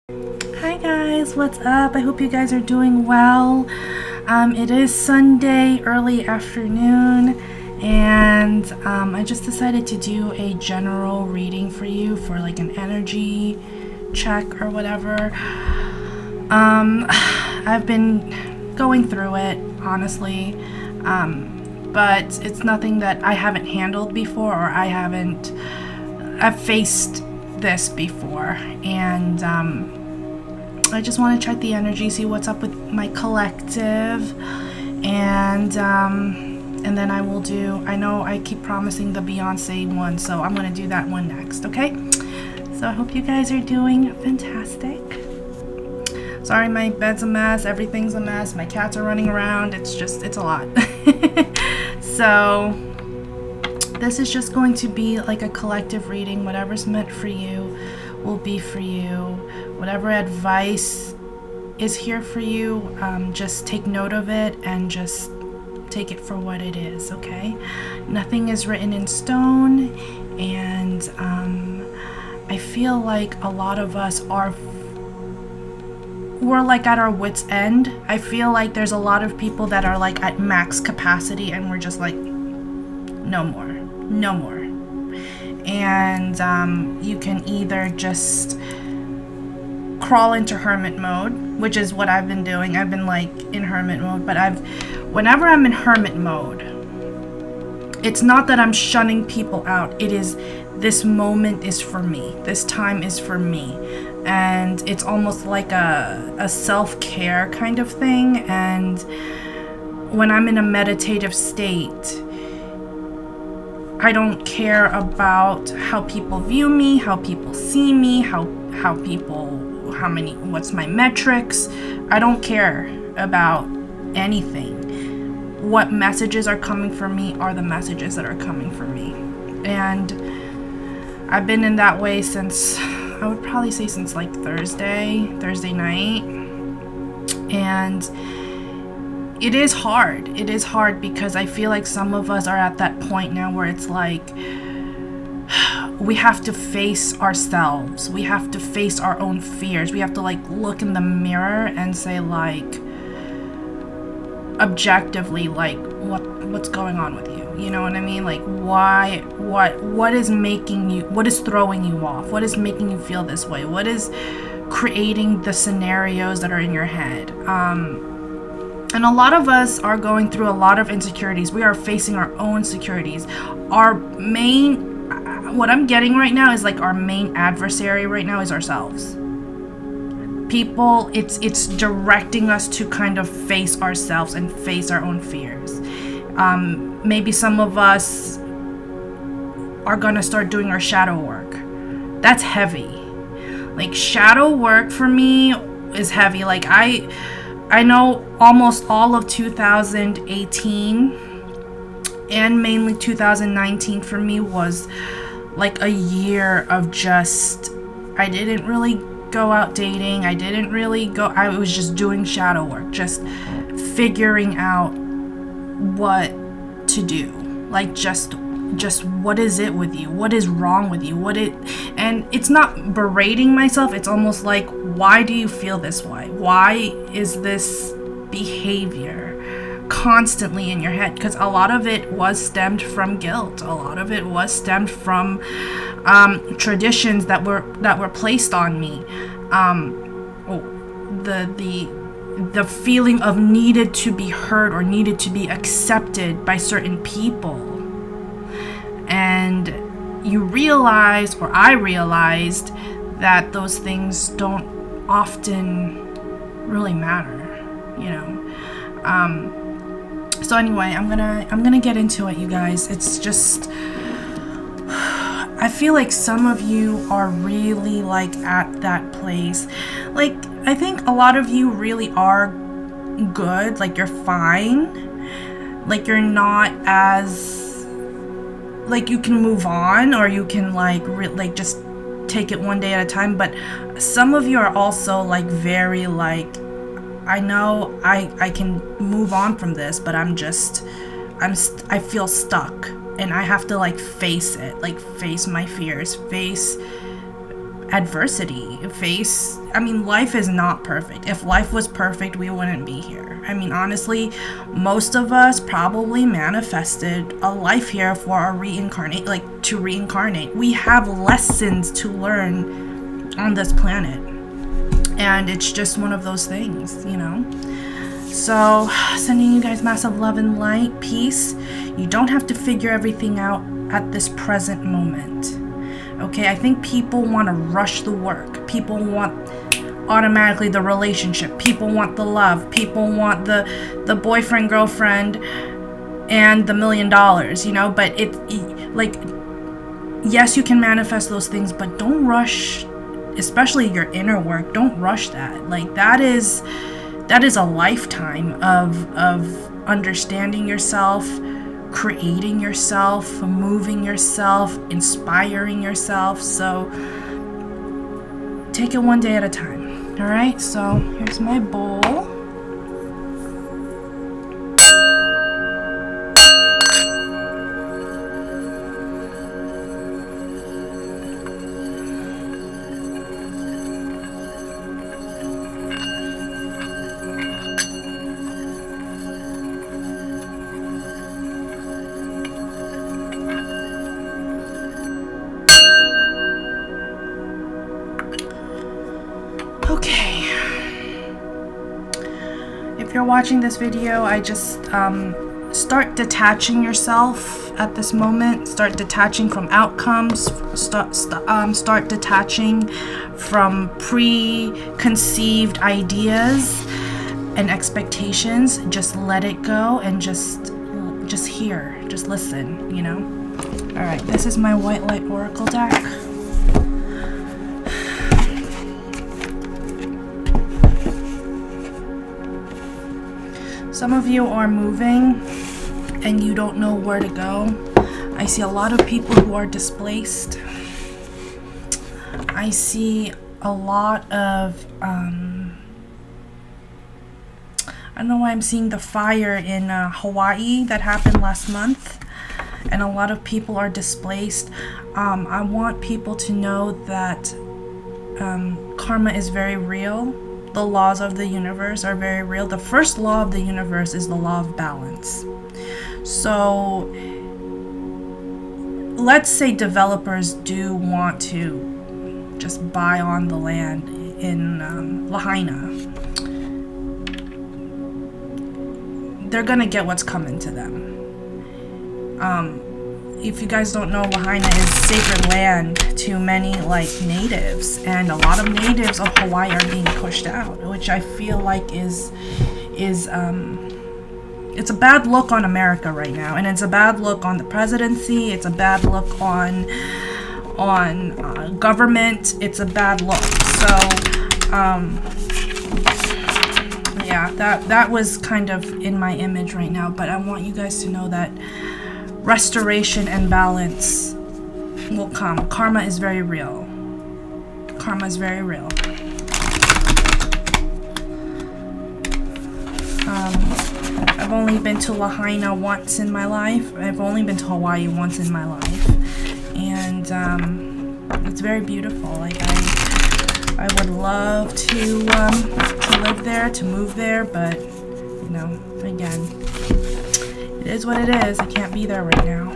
Hi guys, what's up? I hope you guys are doing well. It is Sunday, early afternoon, and I just decided to do a general reading for you for like an energy check or whatever. I've been going through it, honestly, but it's nothing that I haven't handled before or I've faced this before, and I just want to check the energy, see what's up with my collective, and then I will do. I know I keep promising the Beyonce one, so I'm gonna do that one next. Okay. So I hope you guys are doing fantastic. Sorry, my bed's a mess. Everything's a mess. My cats are running around. It's a lot. So this is just going to be like a collective reading. Whatever's meant for you will be for you. Whatever advice is here for you, just take note of it and just take it for what it is, okay? Nothing is written in stone, and I feel like a lot of us we're like at our wits' end. I feel like there's a lot of people that are like at max capacity, and we're just like, no more. And you can either just crawl into hermit mode, which is what I've been doing. I've been like in hermit mode, but whenever I'm in hermit mode, it's not that I'm shunning people out. It is, this moment is for me. This time is for me. And it's almost like a self-care kind of thing. And when I'm in a meditative state, I don't care about how people view me, how people see me, what's my metrics. I don't care about anything. What messages are coming from me are the messages that are coming from me. And I've been in that way since, I would probably say since like Thursday night. And it is hard. It is hard because I feel like some of us are at that point now where it's like we have to face ourselves. We have to face our own fears. We have to like look in the mirror and say like objectively like what's going on with you? You know what I mean? Like what is throwing you off? What is making you feel this way? What is creating the scenarios that are in your head? And a lot of us are going through a lot of insecurities. We are facing our own insecurities. What I'm getting right now is like our main adversary right now is ourselves. People, it's directing us to kind of face ourselves and face our own fears. Maybe some of us are gonna start doing our shadow work. That's heavy. Like shadow work for me is heavy. Like I know almost all of 2018 and mainly 2019 for me was like a year of just, I didn't really go out dating. I was just doing shadow work, just figuring out what to do. Like just what is it with you? What is wrong with you? And it's not berating myself. It's almost like, why do you feel this way? Why is this behavior constantly in your head? Because a lot of it was stemmed from guilt. A lot of it was stemmed from traditions that were placed on me. The feeling of needed to be heard or needed to be accepted by certain people. And I realized that those things don't often really matter, you know. So anyway, I'm gonna get into it, you guys. It's just, I feel like some of you are really like at that place. Like I think a lot of you really are good. Like you're fine. Like you're not as, like you can move on, or you can like just take it one day at a time. But some of you are also like very like, I know I can move on from this, but I feel stuck, and I have to like face it, like face my fears, face adversity. I mean, life is not perfect. If life was perfect, we wouldn't be here. I mean, honestly, most of us probably manifested a life here for our to reincarnate. We have lessons to learn on this planet. And it's just one of those things, you know? So, sending you guys massive love and light, peace. You don't have to figure everything out at this present moment. Okay, I think people want to rush the work. People want automatically the relationship. People want the love. People want the boyfriend, girlfriend, and the $1 million, you know? But yes, you can manifest those things, but don't rush, especially your inner work. Don't rush that. Like, that is a lifetime of understanding yourself, creating yourself, moving yourself, inspiring yourself. So take it one day at a time. All right, so here's my bowl. Okay, if you're watching this video, I just start detaching yourself at this moment. Start detaching from outcomes. Start detaching from preconceived ideas and expectations. Just let it go and just hear, just listen, you know? All right, this is my White Light Oracle deck. Some of you are moving and you don't know where to go. I see a lot of people who are displaced. I see a lot of, I don't know why I'm seeing the fire in Hawaii that happened last month. And a lot of people are displaced. I want people to know that karma is very real. The laws of the universe are very real. The first law of the universe is the law of balance. So let's say developers do want to just buy on the land in Lahaina. They're gonna get what's coming to them. If you guys don't know, Lahaina is sacred land to many natives, and a lot of natives of Hawaii are being pushed out, which I feel like is it's a bad look on America right now, and it's a bad look on the presidency. It's a bad look on government. It's a bad look. So yeah, that was kind of in my image right now, but I want you guys to know that restoration and balance will come. Karma is very real. Karma is very real. I've only been to Lahaina once in my life. I've only been to Hawaii once in my life. And it's very beautiful. Like, I would love to live there, to move there, but, you know, again, it is what it is. I can't be there right now.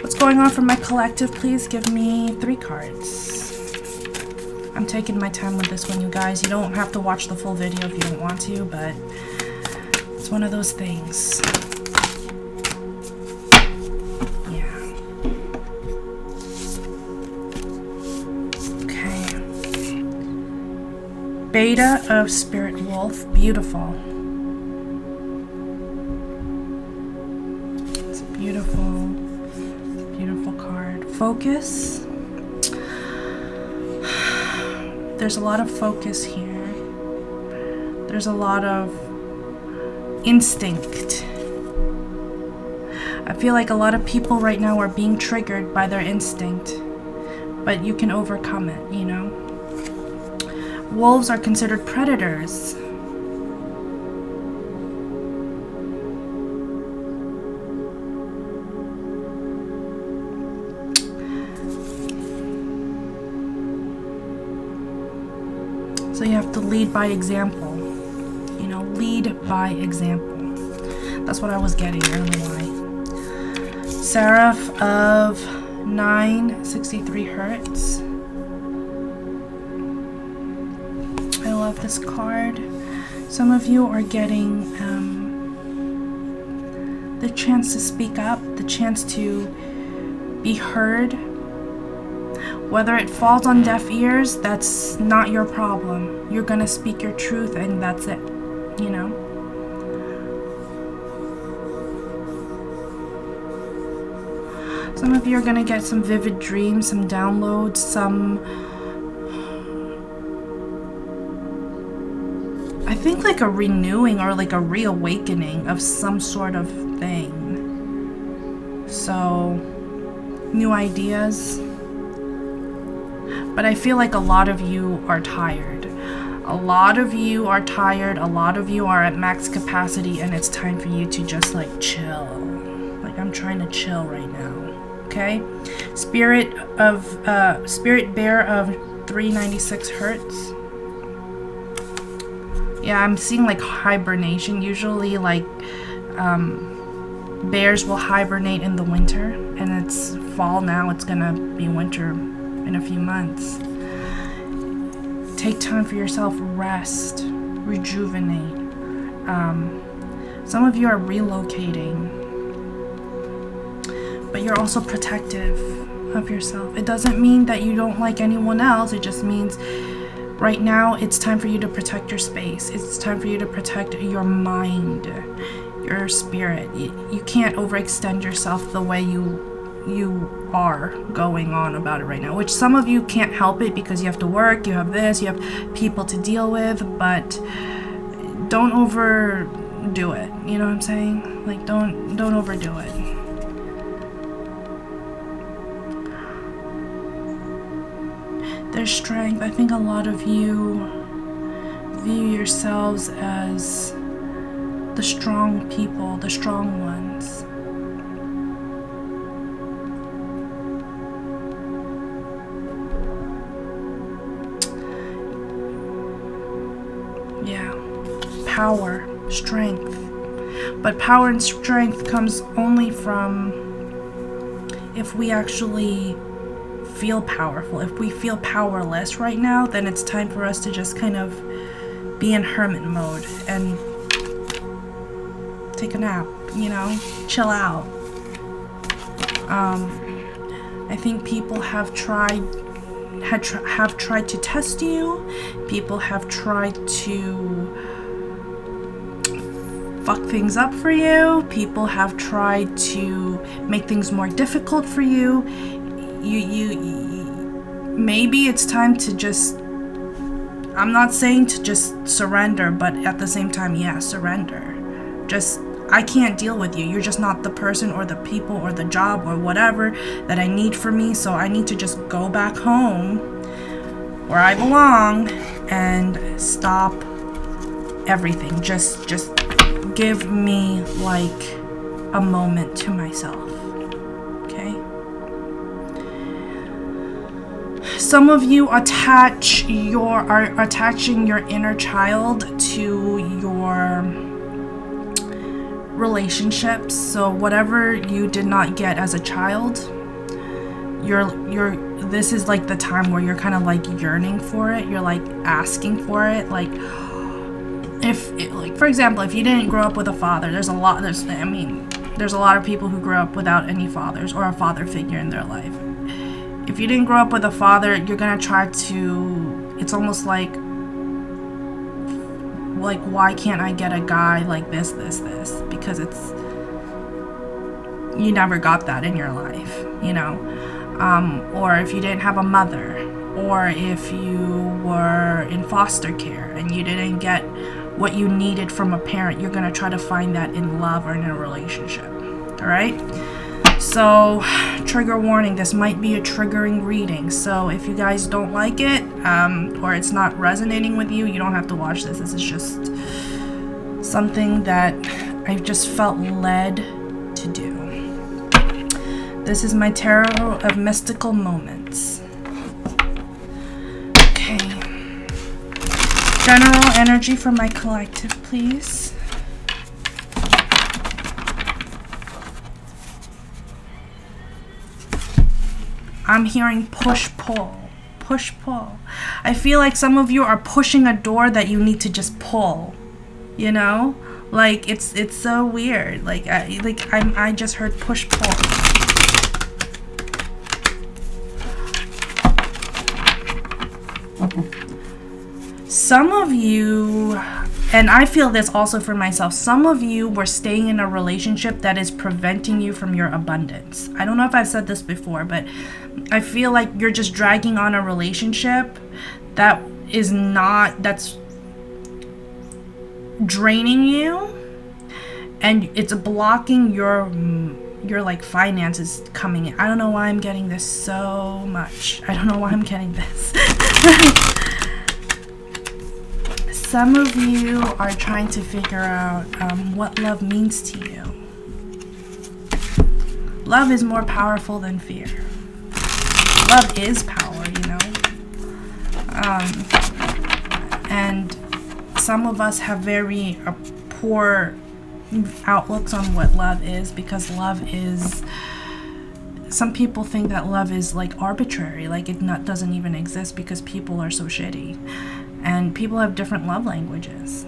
What's going on for my collective? Please give me 3 cards. I'm taking my time with this one, you guys. You don't have to watch the full video if you don't want to, but it's one of those things. Beta of Spirit Wolf, beautiful. It's a beautiful, beautiful card. Focus. There's a lot of focus here. There's a lot of instinct. I feel like a lot of people right now are being triggered by their instinct, but you can overcome it, you know? Wolves are considered predators. So you have to lead by example. You know, lead by example. That's what I was getting. I don't know why. Seraph of 963 hertz. I love this card. Some of you are getting the chance to speak up, the chance to be heard. Whether it falls on deaf ears, that's not your problem. You're gonna speak your truth and that's it, you know? Some of you are gonna get some vivid dreams, some downloads, some... I think like a renewing or like a reawakening of some sort of thing. So, new ideas. But I feel like a lot of you are tired. A lot of you are tired. A lot of you are at max capacity and it's time for you to just like chill. Like I'm trying to chill right now. Okay? Spirit bear of 396 hertz. Yeah, I'm seeing like hibernation. Usually like bears will hibernate in the winter and it's fall now. It's gonna be winter in a few months. Take time for yourself, rest, rejuvenate. Some of you are relocating, but you're also protective of yourself. It doesn't mean that you don't like anyone else. It just means right now it's time for you to protect your space. It's time for you to protect your mind, your spirit. You can't overextend yourself the way you are going on about it right now, which some of you can't help it because you have to work, you have this, you have people to deal with, but don't overdo it. You know what I'm saying? Like don't overdo it. There's strength. I think a lot of you view yourselves as the strong people, the strong ones. Yeah, power, strength. But power and strength comes only from if we actually feel powerful. If we feel powerless right now, then it's time for us to just kind of be in hermit mode and take a nap, you know, chill out. I think people have tried to test you. People have tried to fuck things up for you. People have tried to make things more difficult for you. Maybe it's time to just, I'm not saying to just surrender, but at the same time, yeah, surrender. Just, I can't deal with you. You're just not the person or the people or the job or whatever that I need for me. So I need to just go back home where I belong and stop everything. Just give me like a moment to myself. Okay? Some of you are attaching your inner child to your relationships. So whatever you did not get as a child, this is like the time where you're kind of like yearning for it. You're like asking for it. Like for example, if you didn't grow up with a father, there's a lot of people who grew up without any fathers or a father figure in their life. If you didn't grow up with a father, you're gonna try to, it's almost like why can't I get a guy like this, because it's, you never got that in your life, you know. Or if you didn't have a mother, or if you were in foster care and you didn't get what you needed from a parent, you're gonna try to find that in love or in a relationship. All right? So, trigger warning, this might be a triggering reading. So if you guys don't like it, or it's not resonating with you, you don't have to watch this. This is just something that I've just felt led to do. This is my tarot of mystical moments. Okay. General energy for my collective, please. I'm hearing push-pull. Push-pull. I feel like some of you are pushing a door that you need to just pull. You know? Like, it's so weird. Like I just heard push-pull. Some of you, and I feel this also for myself, some of you were staying in a relationship that is preventing you from your abundance. I don't know if I've said this before, but I feel like you're just dragging on a relationship that is not, that's draining you, and it's blocking your like finances coming in. I don't know why I'm getting this so much. I don't know why I'm getting this. Some of you are trying to figure out what love means to you. Love is more powerful than fear. Love is power, you know. And some of us have very poor outlooks on what love is, because love is, some people think that love is like arbitrary, like it doesn't even exist because people are so shitty. And people have different love languages.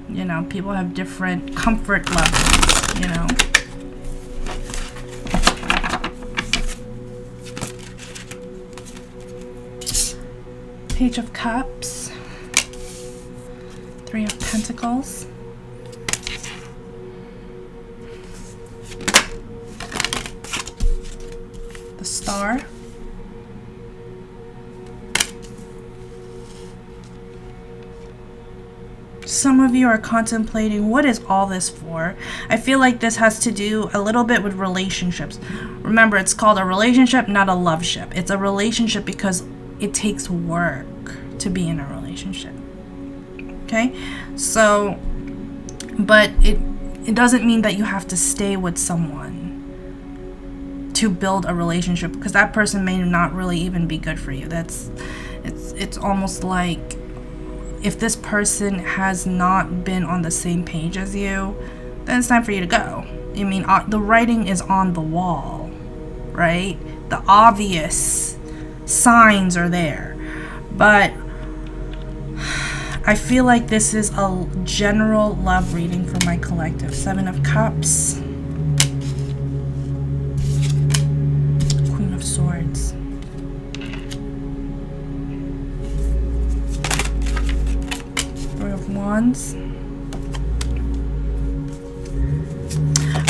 You know, people have different comfort levels, you know. Page of Cups. Three of Pentacles. The Star. Some of you are contemplating, what is all this for? I feel like this has to do a little bit with relationships. Remember, it's called a relationship, not a love ship. It's a relationship because it takes work to be in a relationship. Okay? So, but it doesn't mean that you have to stay with someone to build a relationship, because that person may not really even be good for you. It's almost like, if this person has not been on the same page as you, then it's time for you to go. I mean, the writing is on the wall, right? The obvious signs are there. But I feel like this is a general love reading for my collective. Seven of Cups. Queen of Swords. Wands.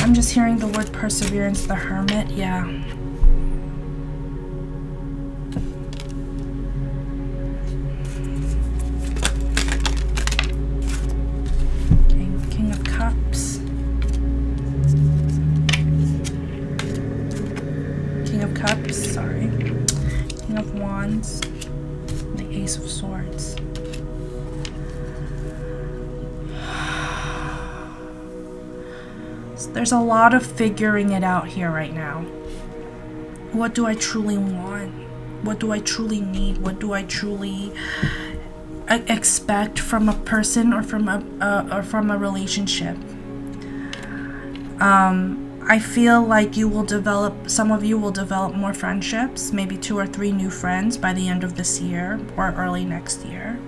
I'm just hearing the word perseverance, the Hermit. Yeah. Okay, King of Cups. King of Cups, sorry. King of Wands. The Ace of Swords. There's a lot of figuring it out here right now. What do I truly want? What do I truly need? What do I truly expect from a person or from a relationship? I feel like some of you will develop more friendships, maybe 2 or 3 new friends by the end of this year or early next year.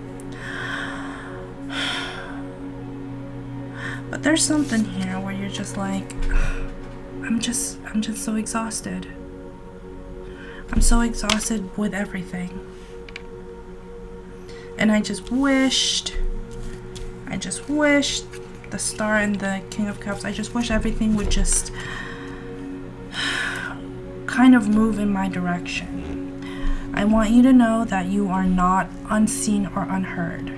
But there's something here where you're just like, I'm just so exhausted. I'm so exhausted with everything. And I just wished the Star and the King of Cups, I just wish everything would just kind of move in my direction. I want you to know that you are not unseen or unheard.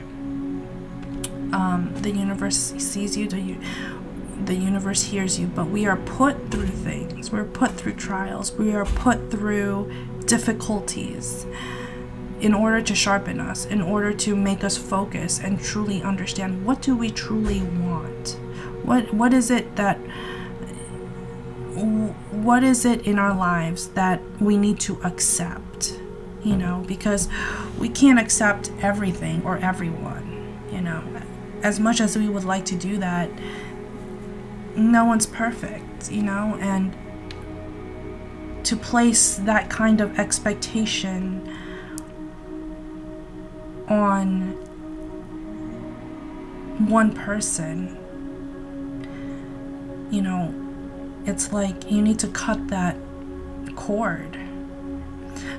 The universe sees you, the universe hears you, but we are put through things. We're put through trials. We are put through difficulties in order to sharpen us, in order to make us focus and truly understand, what do we truly want? What is it in our lives that we need to accept? You know, because we can't accept everything or everyone. as much as we would like to do that, no one's perfect, and to place that kind of expectation on one person, it's like you need to cut that cord.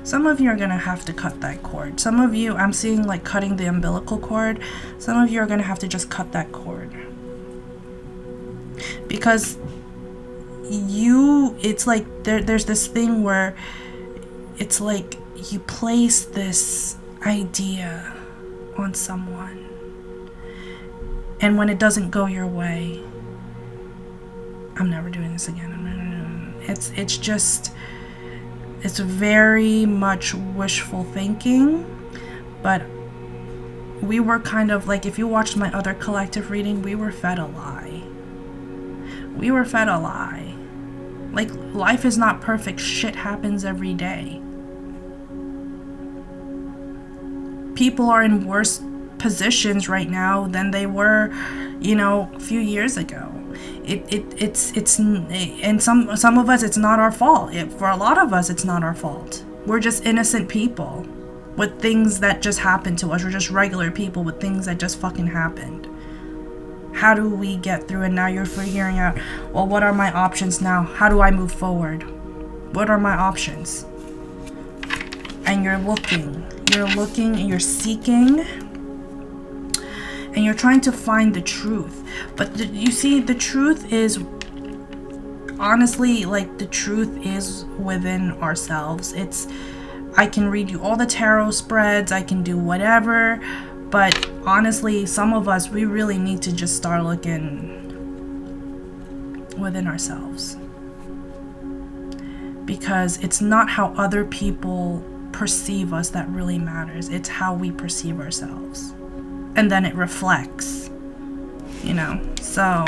Some of you are gonna have to cut that cord. Some of you, I'm seeing like cutting the umbilical cord. Some of you are gonna have to just cut that cord. Because it's like there's this thing where it's like you place this idea on someone, and when it doesn't go your way, I'm never doing this again. It's very much wishful thinking. But we were kind of like, if you watched my other collective reading, we were fed a lie. Like, life is not perfect. Shit happens every day. People are in worse positions right now than they were, a few years ago. It's and some of us, it's not our fault. For a lot of us, it's not our fault. We're just innocent people with things that just happened to us. We're just regular people with things that just fucking happened. How do we get through? And now you're figuring out, well, what are my options now? How do I move forward? What are my options? And you're looking and you're seeking, and you're trying to find the truth. But you see, the truth is, honestly, like, the truth is within ourselves. I can read you all the tarot spreads, I can do whatever, but honestly, some of us, we really need to just start looking within ourselves. Because it's not how other people perceive us that really matters. It's how we perceive ourselves. And then it reflects, So,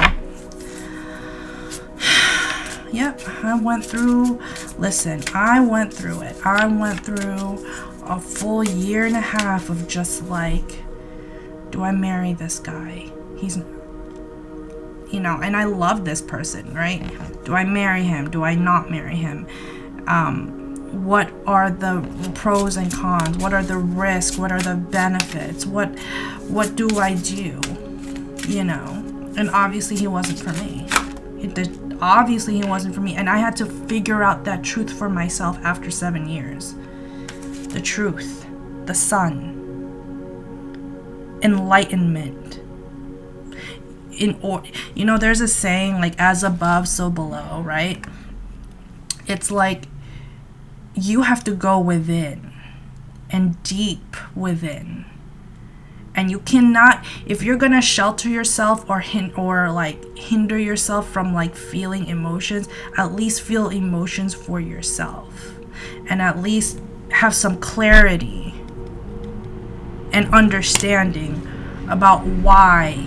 yep, I went through it. I went through a full year and a half of just like, do I marry this guy? He's, and I love this person, right? Do I marry him? Do I not marry him? What are the pros and cons? What are the risks? What are the benefits? What do I do? And obviously he wasn't for me. Obviously he wasn't for me. And I had to figure out that truth for myself after 7 years. The truth. The sun. Enlightenment. There's a saying, like, as above, so below, right? It's like, you have to go within and deep within. And you cannot, if you're gonna shelter yourself or hinder yourself from like feeling emotions, at least feel emotions for yourself, and at least have some clarity and understanding about why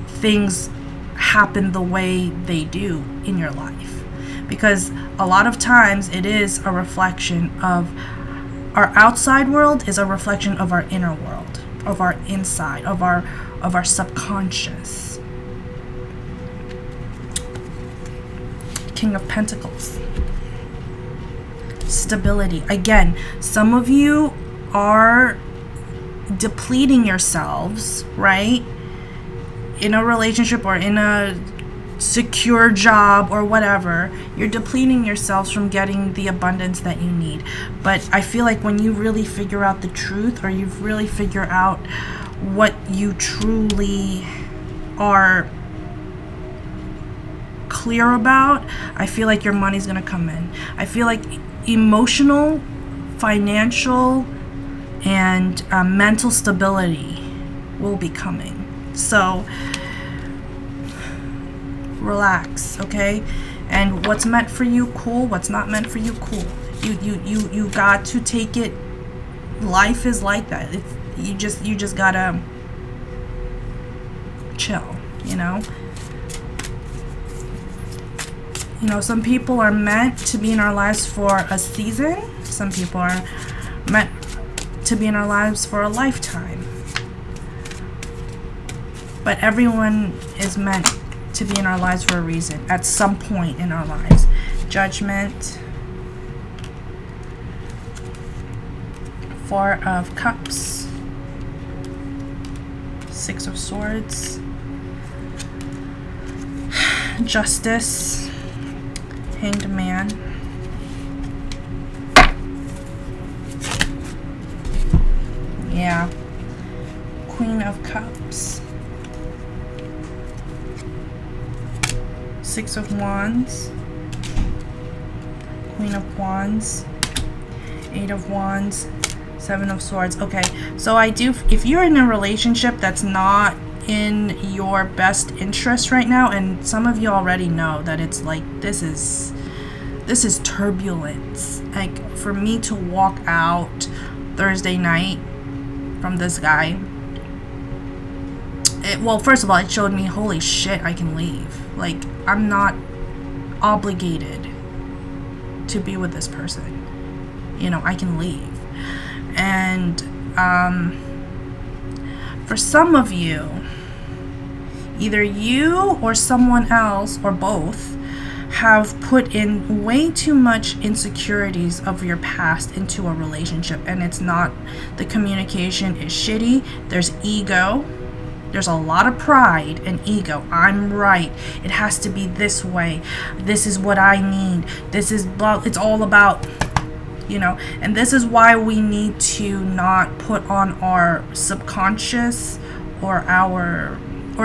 things happen the way they do in your life. Because a lot of times it is a reflection of our outside world, is a reflection of our inner world, of our inside, of our subconscious. King of Pentacles. Stability. Again, some of you are depleting yourselves, right? In a relationship or in a secure job or whatever, you're depleting yourselves from getting the abundance that you need. But I feel like when you really figure out the truth, or you really figure out what you truly are clear about, I feel like your money's gonna come in. I feel like emotional, financial, and mental stability will be coming. So relax, okay? And what's meant for you, cool. What's not meant for you, cool. You got to take it. Life is like that. You just gotta chill, some people are meant to be in our lives for a season. Some people are meant to be in our lives for a lifetime. But everyone is meant to be in our lives for a reason at some point in our lives. Judgment. Four of Cups. Six of Swords. Justice. Hanged Man. Yeah. Queen of Cups. Six of Wands. Queen of Wands. Eight of Wands. Seven of Swords. Okay, so if you're in a relationship that's not in your best interest right now, and some of you already know that it's like, this is turbulence. Like, for me to walk out Thursday night from this guy, well, first of all, it showed me, holy shit, I can leave. Like, I'm not obligated to be with this person. You know, I can leave. And for some of you, either you or someone else or both have put in way too much insecurities of your past into a relationship, and it's not, the communication is shitty. There's ego. There's a lot of pride and ego. I'm right. It has to be this way. This is what I need. This is, it's all about, you know, and this is why we need to not put on our subconscious or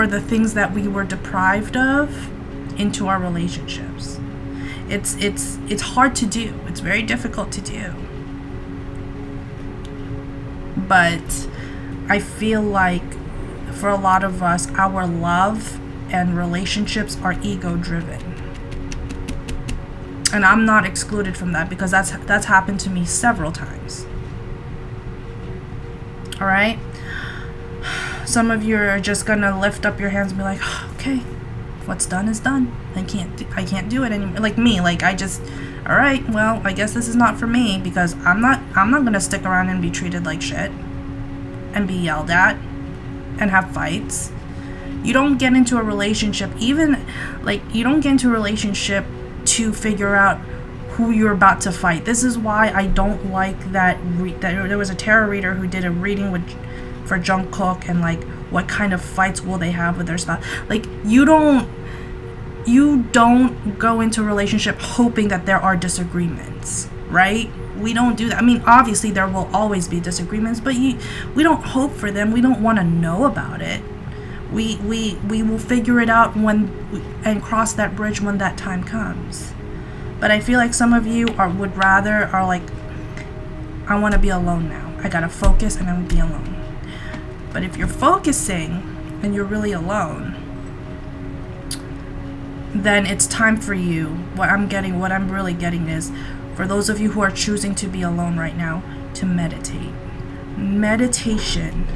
the things that we were deprived of into our relationships. It's hard to do. It's very difficult to do. But I feel like for a lot of us, our love and relationships are ego driven. And I'm not excluded from that, because that's happened to me several times. All right? Some of you are just gonna lift up your hands and be like, okay, what's done is done. I can't do it anymore. Like me, like all right, well, I guess this is not for me, because I'm not gonna stick around and be treated like shit and be yelled at and have fights. You don't get into a relationship, to figure out who you're about to fight. This is why I don't like that there was a tarot reader who did a reading for Jungkook, and like, what kind of fights will they have with their spouse. Like, you don't go into a relationship hoping that there are disagreements, right? We don't do that. I mean, obviously there will always be disagreements, but we don't hope for them. We don't want to know about it. We will figure it out and cross that bridge when that time comes. But I feel like some of you are like, I want to be alone now. I gotta focus and I will be alone. But if you're focusing and you're really alone, then it's time for you. What I'm really getting is, for those of you who are choosing to be alone right now, to meditate. Meditation.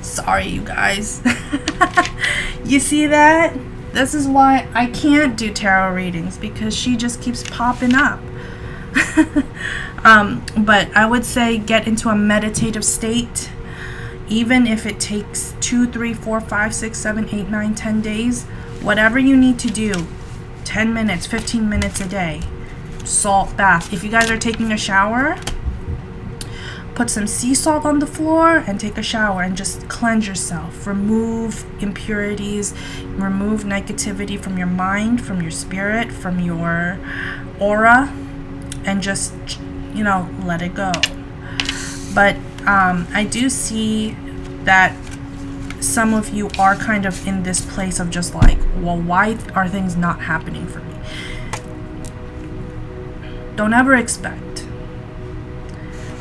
Sorry, you guys. You see that? This is why I can't do tarot readings, because she just keeps popping up. But I would say get into a meditative state, even if it takes 2, 3, 4, 5, 6, 7, 8, 9, 10 days. Whatever you need to do, 10 minutes, 15 minutes a day. Salt bath. If you guys are taking a shower, put some sea salt on the floor and take a shower and just cleanse yourself. Remove impurities, remove negativity from your mind, from your spirit, from your aura, and just, let it go. But I do see that some of you are kind of in this place of just like, well, why are things not happening for me? Don't ever expect.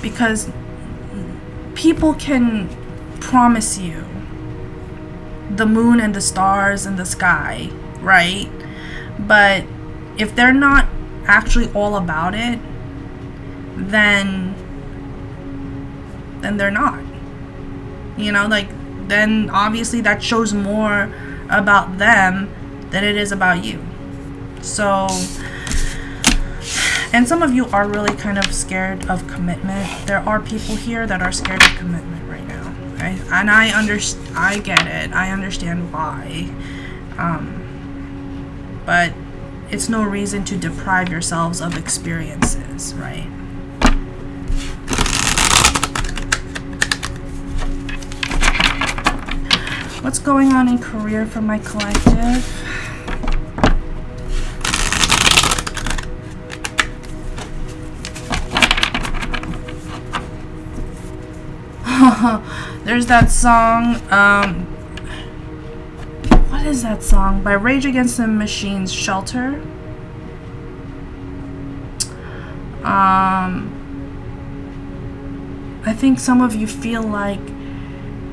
Because people can promise you the moon and the stars and the sky, right? But if they're not actually all about it, then they're not. Then obviously that shows more about them than it is about you. So, and some of you are really kind of scared of commitment. There are people here that are scared of commitment right now. And I get it. I understand why. But it's no reason to deprive yourselves of experiences, right? What's going on in career for my collective? There's that song, what is that song? By Rage Against the Machine's Shelter. I think some of you feel like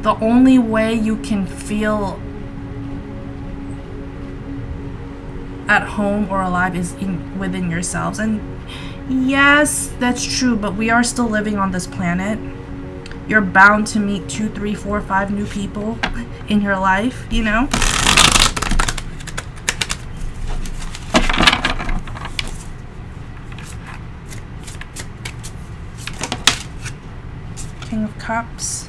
the only way you can feel at home or alive is within yourselves. And yes, that's true, but we are still living on this planet. You're bound to meet 2, 3, 4, 5 new people in your life, you know? King of Cups.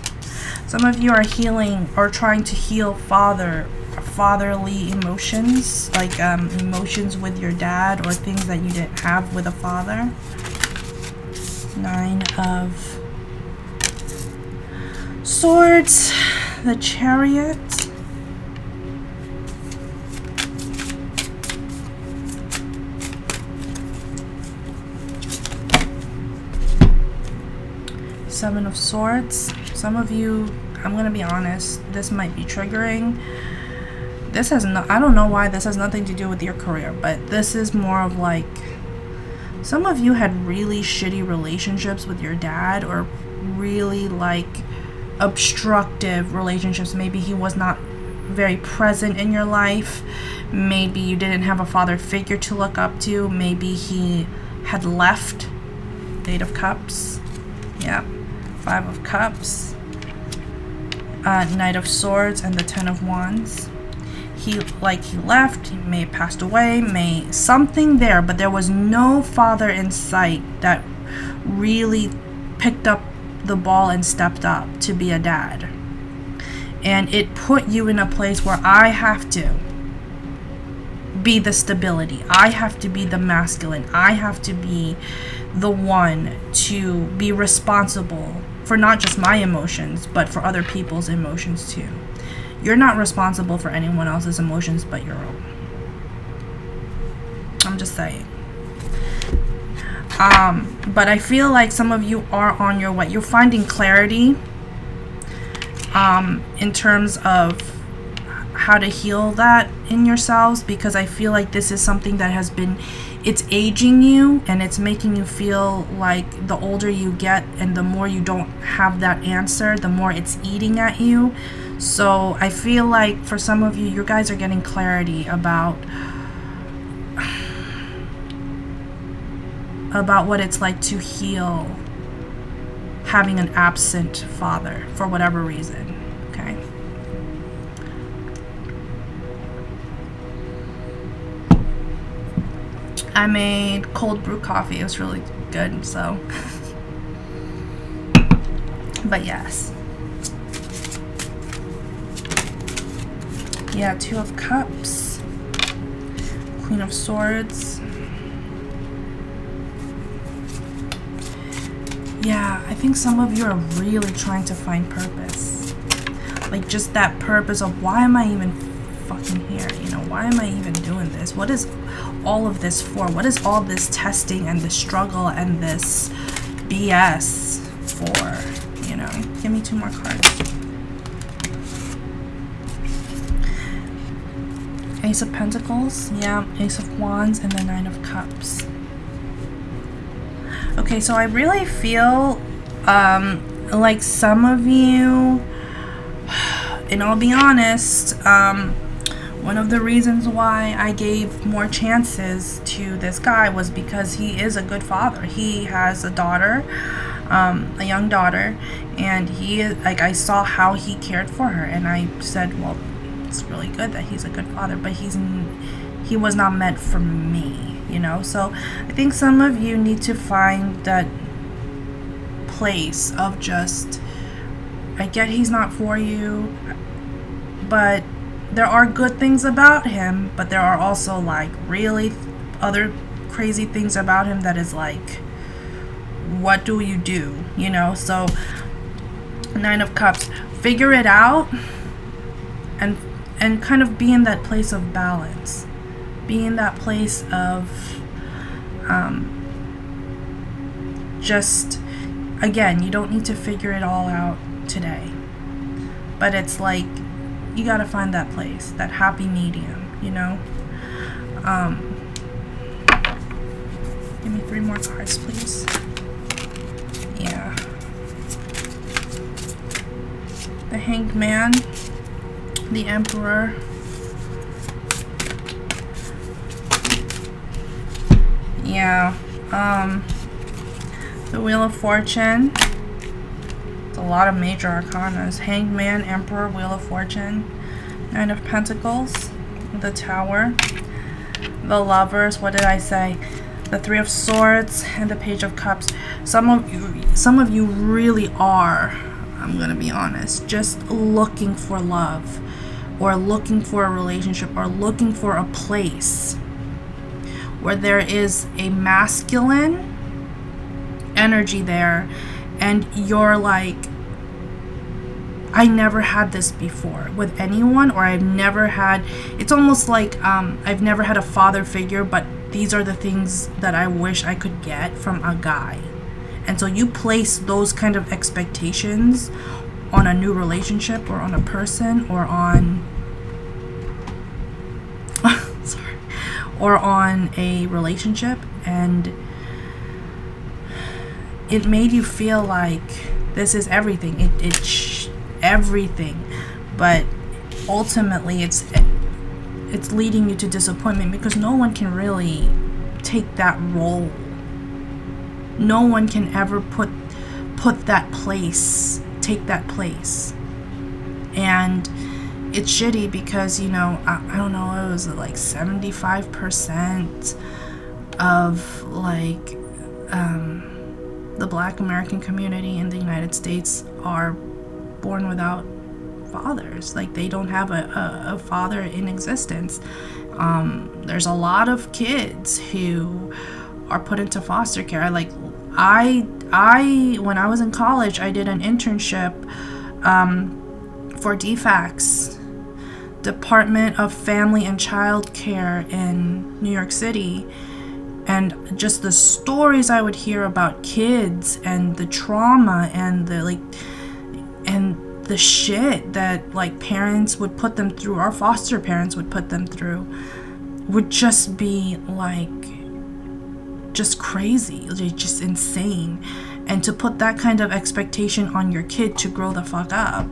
Some of you are healing or trying to heal fatherly emotions, like emotions with your dad or things that you didn't have with a father. 9 of Swords, the Chariot. Seven of Swords. Some of you, I'm gonna be honest, this might be triggering. This has no, I don't know why this has nothing to do with your career, but this is more of like, some of you had really shitty relationships with your dad, or really like obstructive relationships. Maybe he was not very present in your life. Maybe you didn't have a father figure to look up to. Maybe he had left. 8 of Cups. Yeah. 5 of Cups. Knight of Swords and the 10 of Wands. He left, he may have passed away, may something there, but there was no father in sight that really picked up the ball and stepped up to be a dad. And it put you in a place where I have to be the stability. I have to be the masculine. I have to be the one to be responsible for not just my emotions, but for other people's emotions too. You're not responsible for anyone else's emotions but your own. I'm just saying. But I feel like some of you are on your way. You're finding clarity in terms of how to heal that in yourselves, because I feel like this is something that has been, it's aging you, and it's making you feel like the older you get and the more you don't have that answer, the more it's eating at you. So I feel like for some of you, you guys are getting clarity about what it's like to heal having an absent father for whatever reason. Okay. I made cold brew coffee. It was really good, so. But yes. Yeah, 2 of Cups. Queen of Swords. Yeah, I think some of you are really trying to find purpose. Like just that purpose of, why am I even fucking here? You know, why am I even doing this? What is all of this for? What is all this testing and this struggle and this BS for? You know, give me 2 more cards. Ace of Pentacles, yeah, Ace of Wands, and the 9 of Cups. Okay, so I really feel like some of you, and I'll be honest, one of the reasons why I gave more chances to this guy was because he is a good father. He has a daughter, a young daughter, and he, like, I saw how he cared for her, and I said, well, it's really good that he's a good father, but he was not meant for me. You know, so I think some of you need to find that place of just I get he's not for you, but there are good things about him, but there are also like really other crazy things about him that is like, what do you do? You know, so Nine of Cups, figure it out and kind of be in that place of balance. Be in that place of just, again, you don't need to figure it all out today. But it's like, you gotta find that place, that happy medium, you know? Give me 3 more cards, please. Yeah. The Hanged Man, the Emperor, yeah, the Wheel of Fortune. It's a lot of major arcanas. Hanged Man, Emperor, Wheel of Fortune, Nine of Pentacles, the Tower, the Lovers, what did I say? The Three of Swords, and the Page of Cups. Some of you really are, I'm gonna be honest, just looking for love, or looking for a relationship, or looking for a place where there is a masculine energy there, and you're like, I never had this before with anyone, or I've never had, it's almost like I've never had a father figure, but these are the things that I wish I could get from a guy. And so you place those kind of expectations on a new relationship, or on a person, or on sorry, or on a relationship, and it made you feel like this is everything. It's everything, but ultimately it's leading you to disappointment, because no one can really take that role. No one can ever put that place, take that place. And it's shitty because, you know, I don't know, it was like 75% of like the Black American community in the United States are born without fathers. Like, they don't have a father in existence. There's a lot of kids who are put into foster care. Like, I when I was in college, I did an internship for DFACS, Department of Family and Child Care in New York City. And just the stories I would hear about kids, and the trauma, and the shit that like parents would put them through, our foster parents would put them through, would just be like, just crazy, just insane. And to put that kind of expectation on your kid to grow the fuck up.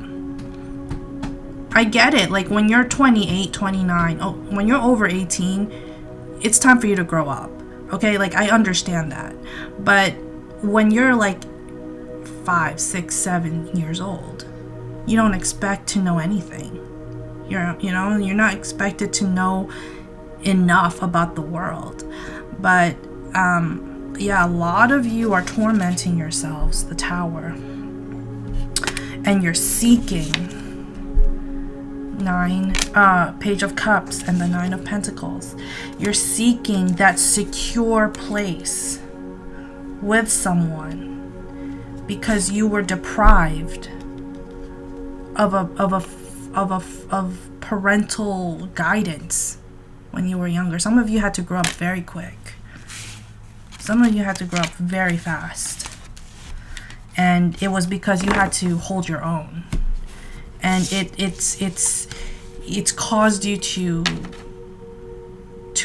I get it, like when you're 28, 29, when you're over 18, it's time for you to grow up. Okay, like I understand that. But when you're like 5, 6, 7 years old, you don't expect to know anything. You're not expected to know enough about the world. But yeah, a lot of you are tormenting yourselves, the Tower. And you're seeking Page of Cups and the Nine of Pentacles. You're seeking that secure place with someone because you were deprived of parental guidance when you were younger. Some of you had to grow up very quick. Some of you had to grow up very fast. And it was because you had to hold your own. And it's caused you to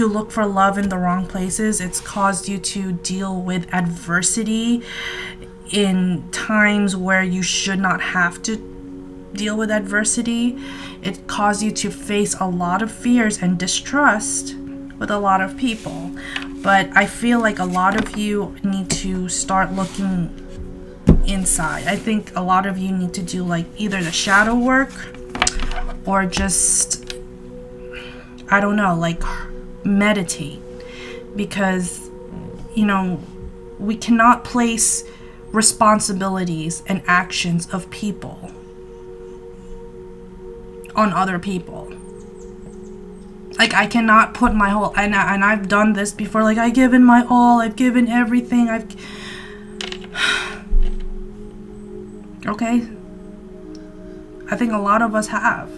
look for love in the wrong places. It's caused you to deal with adversity in times where you should not have to deal with adversity. It caused you to face a lot of fears and distrust with a lot of people. But I feel like a lot of you need to start looking inside. I think a lot of you need to do like either the shadow work or just, I don't know, like meditate, because we cannot place responsibilities and actions of people on other people. Like, I cannot put my whole, and I've done this before, like, I've given my all, I've given everything, okay? I think a lot of us have.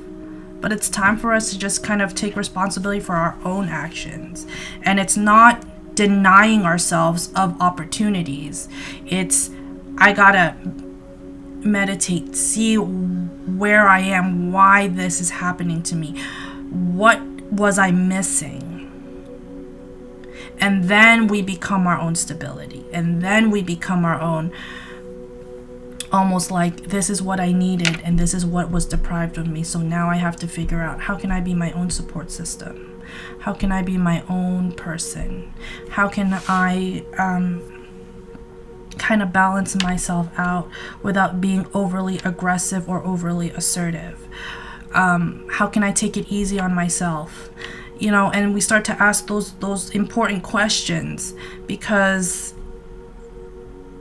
But it's time for us to just kind of take responsibility for our own actions. And it's not denying ourselves of opportunities. It's, I gotta meditate, see where I am, why this is happening to me. What was I missing? And then we become our own stability. And then we become our own, almost like, this is what I needed and this is what was deprived of me. So now I have to figure out, how can I be my own support system? How can I be my own person? How can I kind of balance myself out without being overly aggressive or overly assertive? How can I take it easy on myself? You know, and we start to ask those important questions, because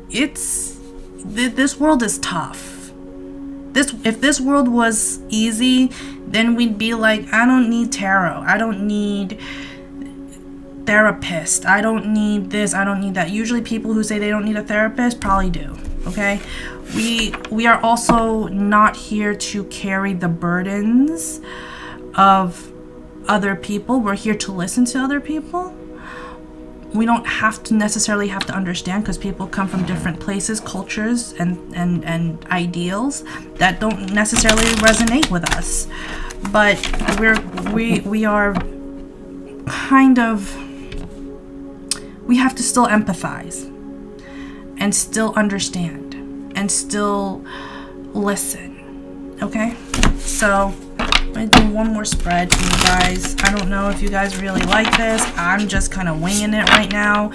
this world is tough. If this world was easy, then we'd be like, I don't need tarot, I don't need therapist, I don't need this, I don't need that. Usually people who say they don't need a therapist probably do. Okay, we are also not here to carry the burdens of other people. We're here to listen to other people. We don't have to necessarily have to understand, because people come from different places, cultures, and ideals that don't necessarily resonate with us. But we are kind of, we have to still empathize and still understand and still listen. Okay, so I'm gonna do one more spread for you guys. I don't know if you guys really like this. I'm just kind of winging it right now,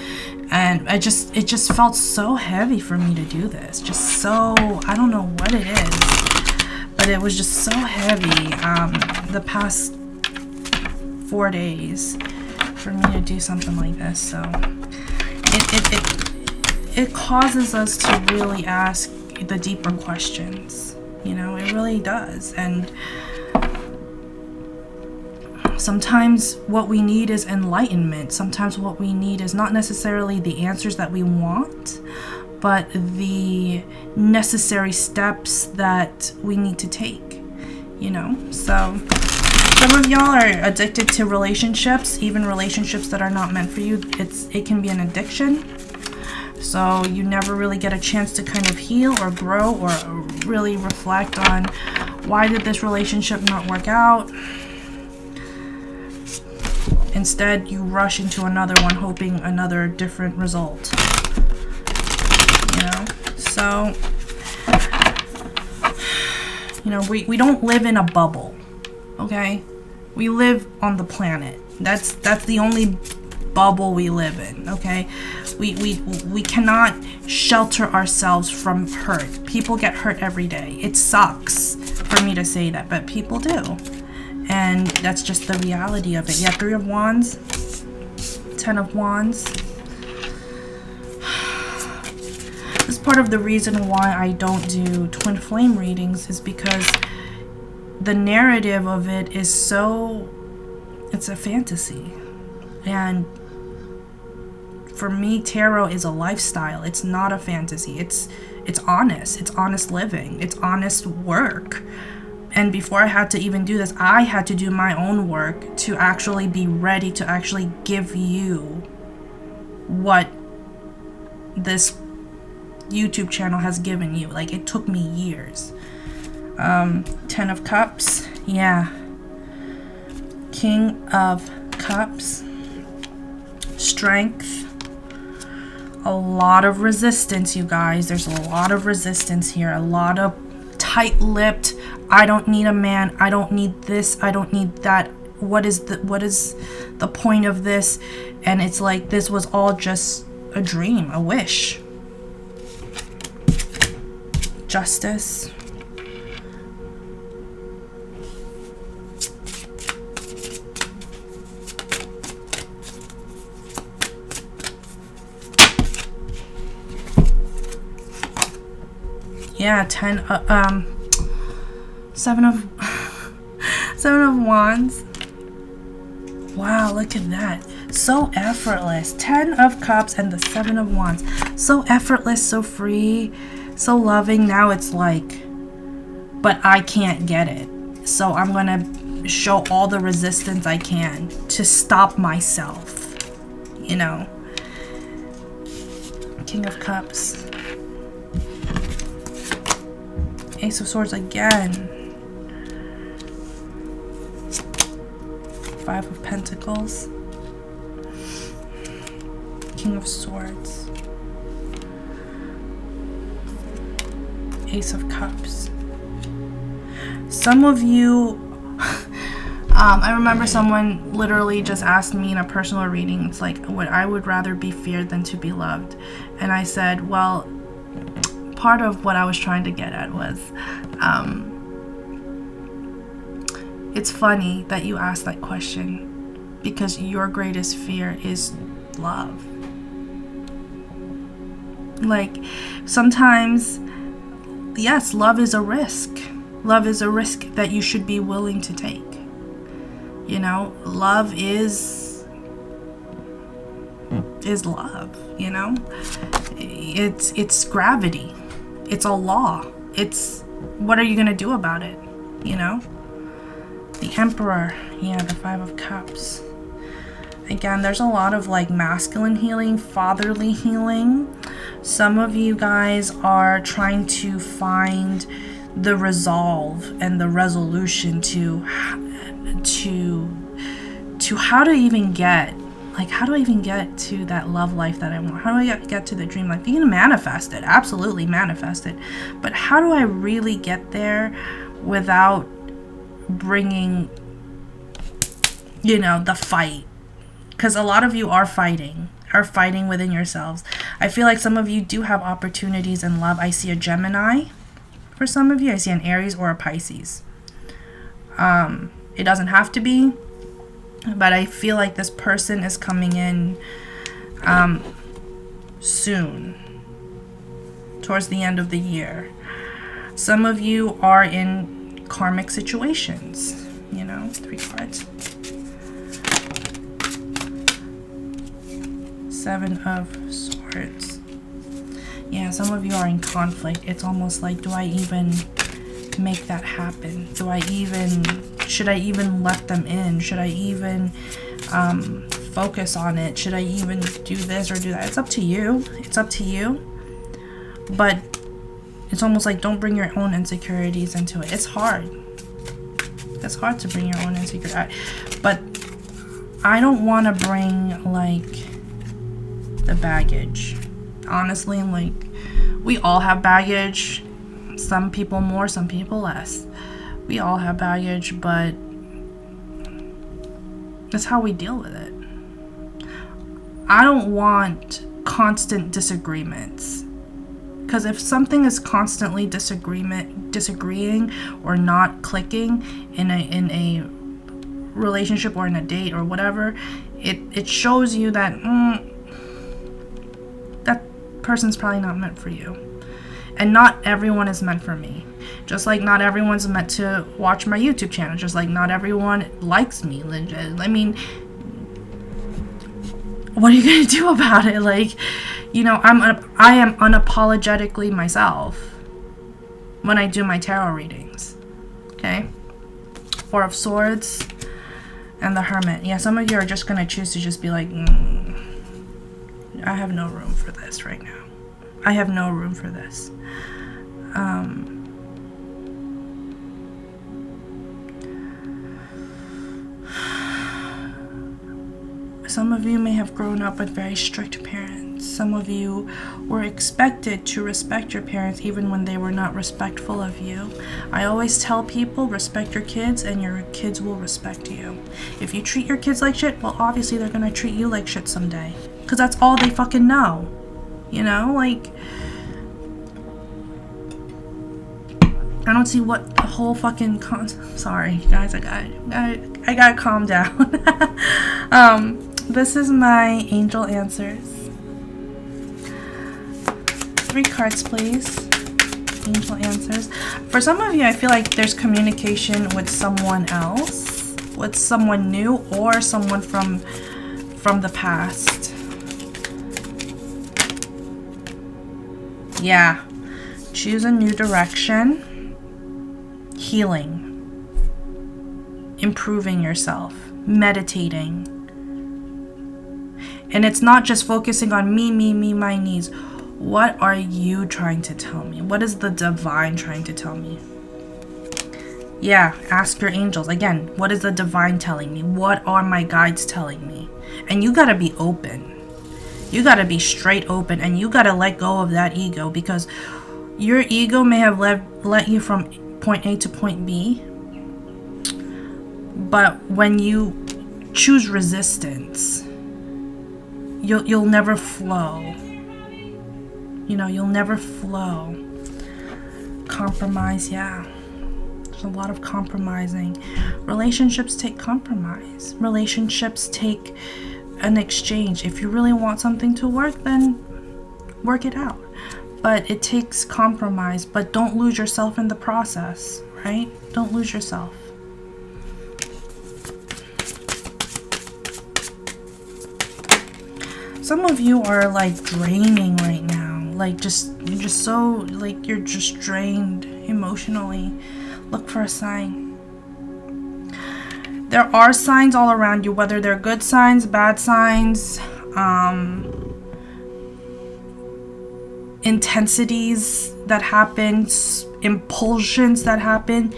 and it just felt so heavy for me to do this. Just so, I don't know what it is, but it was just so heavy the past 4 days for me to do something like this. So it causes us to really ask the deeper questions. You know, it really does. And sometimes what we need is enlightenment. Sometimes what we need is not necessarily the answers that we want, but the necessary steps that we need to take, you know? So some of y'all are addicted to relationships, even relationships that are not meant for you. It can be an addiction. So you never really get a chance to kind of heal or grow or really reflect on, why did this relationship not work out? Instead, you rush into another one hoping another different result. You know? So, you know, we don't live in a bubble. Okay? We live on the planet. That's the only bubble we live in. Okay? We cannot shelter ourselves from hurt. People get hurt every day. It sucks for me to say that, but people do. And that's just the reality of it. Yeah, 3 of Wands, 10 of Wands. This is part of the reason why I don't do twin flame readings, is because the narrative of it is so, it's a fantasy. And for me, tarot is a lifestyle. It's not a fantasy. It's honest. It's honest living. It's honest work. And before I had to even do this, I had to do my own work to actually be ready to actually give you what this YouTube channel has given you. Like, it took me years. 10 of Cups. Yeah. King of Cups. Strength. A lot of resistance, you guys. There's a lot of resistance here. A lot of tight-lipped, I don't need a man, I don't need this, I don't need that, what is the point of this? And it's like, this was all just a dream, a wish. Justice. Yeah, 7 of Seven of Wands. Wow, look at that. So effortless. 10 of Cups and the 7 of Wands. So effortless, so free, so loving. Now it's like, but I can't get it. So I'm going to show all the resistance I can to stop myself. You know. King of Cups. Ace of Swords again. 5 of Pentacles. King of Swords. Ace of Cups. Some of you, I remember someone literally just asked me in a personal reading, it's like, I would rather be feared than to be loved. And I said, well, part of what I was trying to get at was, it's funny that you asked that question, because your greatest fear is love. Like, sometimes, yes, love is a risk. Love is a risk that you should be willing to take. You know, love is love, you know? It's gravity. It's a law. It's, what are you going to do about it, you know? The Emperor, yeah, the 5 of Cups. Again, there's a lot of like masculine healing, fatherly healing. Some of you guys are trying to find the resolve and the resolution to how to even get, like, how do I even get to that love life that I want? How do I get to the dream life? You can manifest it, absolutely manifest it. But how do I really get there without bringing, you know, the fight? Because a lot of you are fighting within yourselves. I feel like some of you do have opportunities in love. I see a Gemini for some of you. I see an Aries or a Pisces. It doesn't have to be, but I feel like this person is coming in soon, towards the end of the year. Some of you are in karmic situations, you know. 3 cards. 7 of Swords. Yeah, some of you are in conflict. It's almost like, do I even make that happen? Should I even let them in? Should I even focus on it? Should I even do this or do that? It's up to you. It's up to you. But it's almost like, don't bring your own insecurities into it. It's hard. It's hard to bring your own insecurities. But I don't want to bring, like, the baggage. Honestly, like, we all have baggage. Some people more, some people less. We all have baggage, but that's how we deal with it. I don't want constant disagreements. Because if something is constantly disagreeing or not clicking in a relationship or in a date or whatever, it shows you that that person's probably not meant for you. And not everyone is meant for me. Just like not everyone's meant to watch my YouTube channel. Just like not everyone likes me. I mean, what are you gonna do about it? Like, you know, I am unapologetically myself when I do my tarot readings. Okay? 4 of Swords and the Hermit. Yeah, some of you are just gonna choose to just be like, I have no room for this right now. I have no room for this. Some of you may have grown up with very strict parents. Some of you were expected to respect your parents even when they were not respectful of you. I always tell people, respect your kids and your kids will respect you. If you treat your kids like shit, well, obviously they're gonna treat you like shit someday. Because that's all they fucking know. You know, like, I don't see what the whole fucking sorry guys, I gotta calm down. This is my angel answers. 3 cards, please. Angel answers. For some of you, I feel like there's communication with someone else, with someone new, or someone from the past. Yeah. Choose a new direction. Healing. Improving yourself. Meditating. And it's not just focusing on me, my needs. What are you trying to tell me? What is the divine trying to tell me? Yeah, ask your angels. Again, what is the divine telling me? What are my guides telling me? And you gotta be open. You gotta be straight open, and you gotta let go of that ego, because your ego may have led you from point A to point B. But when you choose resistance, you'll never flow. You know, you'll never flow. Compromise, yeah. There's a lot of compromising. Relationships take compromise. Relationships take an exchange. If you really want something to work, then work it out. But it takes compromise. But don't lose yourself in the process, right? Don't lose yourself. Some of you are like draining right now. Like you're just so, like, you're just drained emotionally. Look for a sign. There are signs all around you, whether they're good signs, bad signs, intensities that happen, impulsions that happen.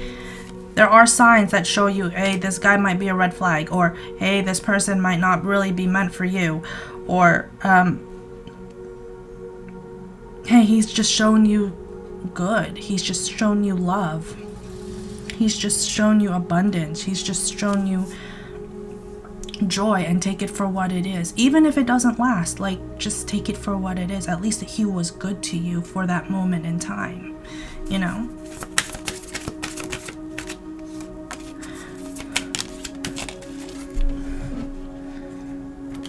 There are signs that show you, hey, this guy might be a red flag, or hey, this person might not really be meant for you, or hey, he's just shown you good. He's just shown you love. He's just shown you abundance. He's just shown you joy, and take it for what it is. Even if it doesn't last, like, just take it for what it is. At least he was good to you for that moment in time, you know?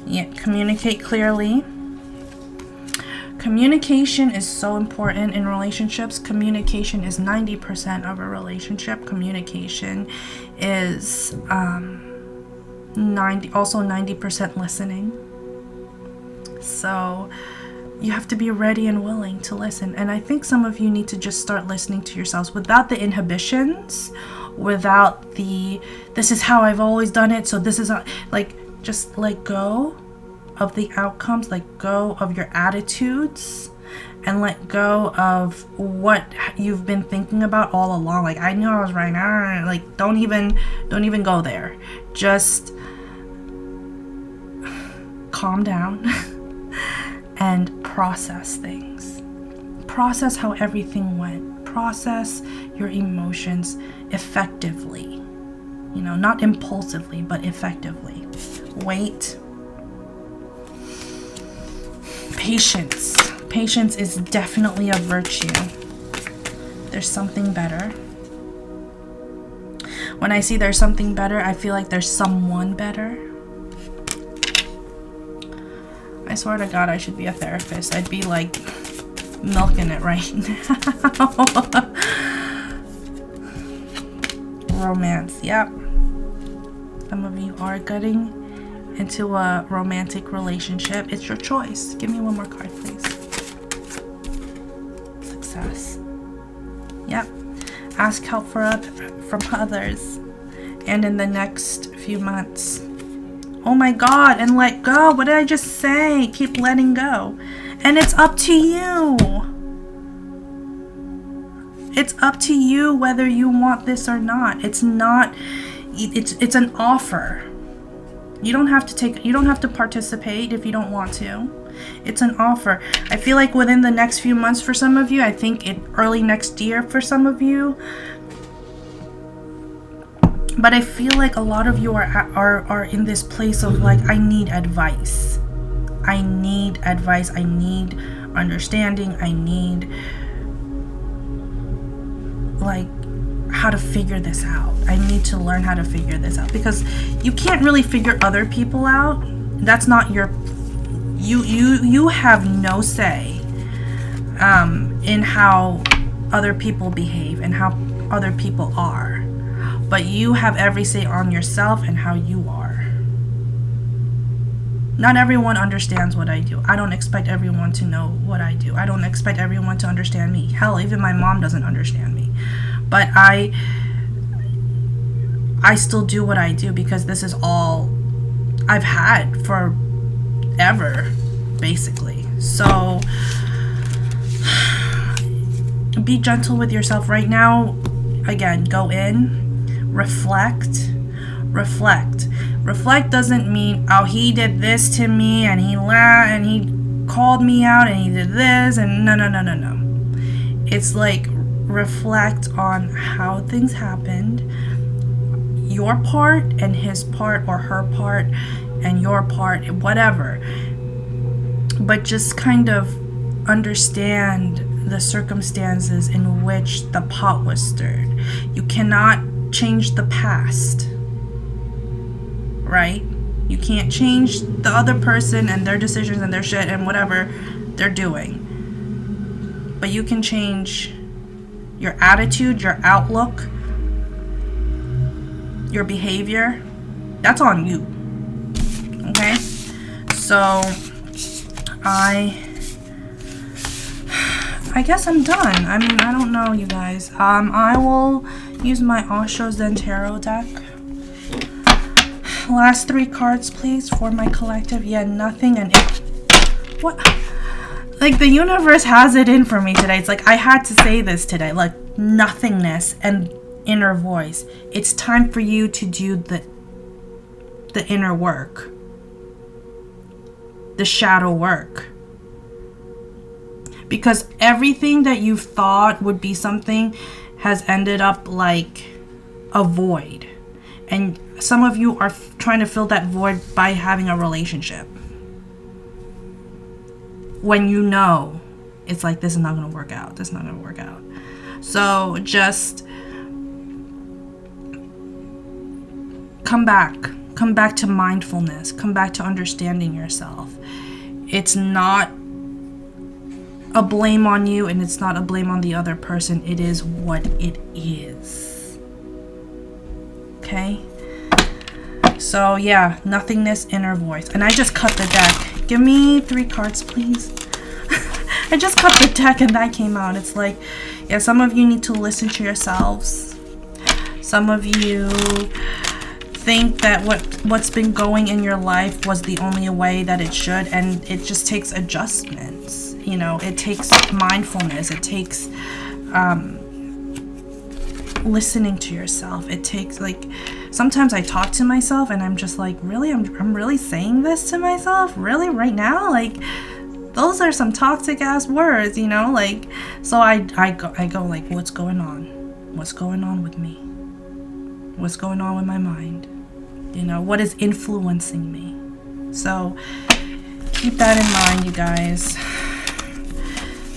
Yeah, communicate clearly. Communication is so important in relationships. Communication is 90% of a relationship. Communication is also 90% listening. So you have to be ready and willing to listen. And I think some of you need to just start listening to yourselves without the inhibitions, without the, this is how I've always done it, so this is like, just let go of the outcomes, let go of your attitudes, and let go of what you've been thinking about all along. Like, I knew I was right now. Like, don't even go there. Just calm down and process things. Process how everything went. Process your emotions effectively. You know, not impulsively, but effectively. Wait. Patience. Patience is definitely a virtue. There's something better. When I see there's something better, I feel like there's someone better. I swear to God, I should be a therapist. I'd be like milking it right now. Romance. Yep. Some of you are getting into a romantic relationship. It's your choice. Give me one more card, please. Success. Yep. Ask help from others. And in the next few months. Oh my God, and let go. What did I just say? Keep letting go. And it's up to you. It's up to you whether you want this or not. It's not, it's an offer. You don't have to participate if you don't want to. It's an offer. I feel like within the next few months for some of you, I think early next year for some of you. But I feel like a lot of you are in this place of like, I need advice. I need advice. I need understanding. I need like how to figure this out. I need to learn how to figure this out, because you can't really figure other people out. That's not your, you have no say in how other people behave and how other people are. But you have every say on yourself and how you are. Not everyone understands what I do. I don't expect everyone to know what I do. I don't expect everyone to understand me. Hell, even my mom doesn't understand me. But I still do what I do because this is all I've had forever, basically. So be gentle with yourself right now. Again, go in, reflect. Reflect doesn't mean, oh, he did this to me and he laughed and he called me out and he did this and no. It's like reflect on how things happened, your part and his part or her part and your part, whatever. But just kind of understand the circumstances in which the pot was stirred. You cannot change the past. Right? You can't change the other person and their decisions and their shit and whatever they're doing. But you can change your attitude, your outlook, your behavior. That's on you. Okay? So I guess I'm done. I mean, I don't know, you guys. I will use my Osho Zen Tarot deck. Last 3 cards, please, for my collective. Yeah, nothing and it. What? Like, the universe has it in for me today. It's like, I had to say this today. Like, nothingness and inner voice. It's time for you to do the inner work. The shadow work. Because everything that you thought would be something has ended up like a void. And some of you are trying to fill that void by having a relationship. When you know, it's like, this is not going to work out. This is not going to work out. So just come back. Come back to mindfulness. Come back to understanding yourself. It's not a blame on you and it's not a blame on the other person. It is what it is. Okay? So yeah, nothingness, inner voice. And I just cut the deck. Give me 3 cards, please. I just cut the deck and that came out. It's like, yeah, some of you need to listen to yourselves. Some of you think that what's been going in your life was the only way that it should, and it just takes adjustments. You know, it takes mindfulness. It takes listening to yourself. It takes, like, sometimes I talk to myself and I'm just like, really? I'm really saying this to myself? Really? Right now? Like, those are some toxic ass words, you know? Like, so I go like, what's going on? What's going on with me? What's going on with my mind? You know, what is influencing me? So keep that in mind, you guys.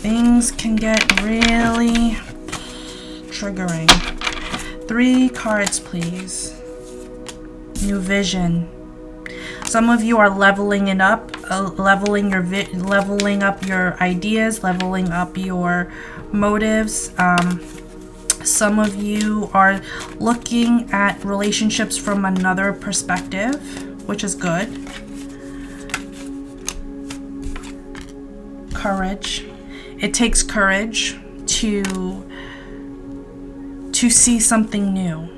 Things can get really triggering. 3 cards, please. New vision. Some of you are leveling it up, leveling up your ideas, leveling up your motives. Some of you are looking at relationships from another perspective, which is good. Courage. It takes courage to see something new,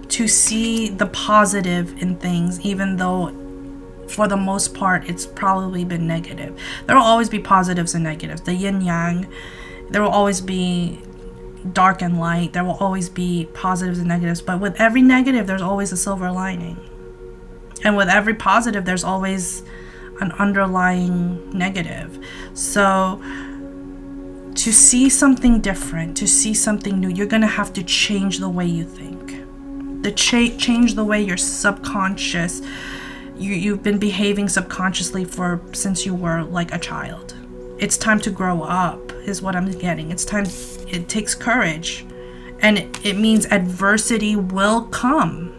to see the positive in things, even though for the most part it's probably been negative. There will always be positives and negatives. The yin yang. There will always be dark and light. There will always be positives and negatives. But with every negative, there's always a silver lining. And with every positive, there's always an underlying negative. So to see something different, to see something new, you're going to have to change the way you think. Change the way your subconscious, you've been behaving subconsciously since you were like a child. It's time to grow up, is what I'm getting. It's time. It takes courage. And it means adversity will come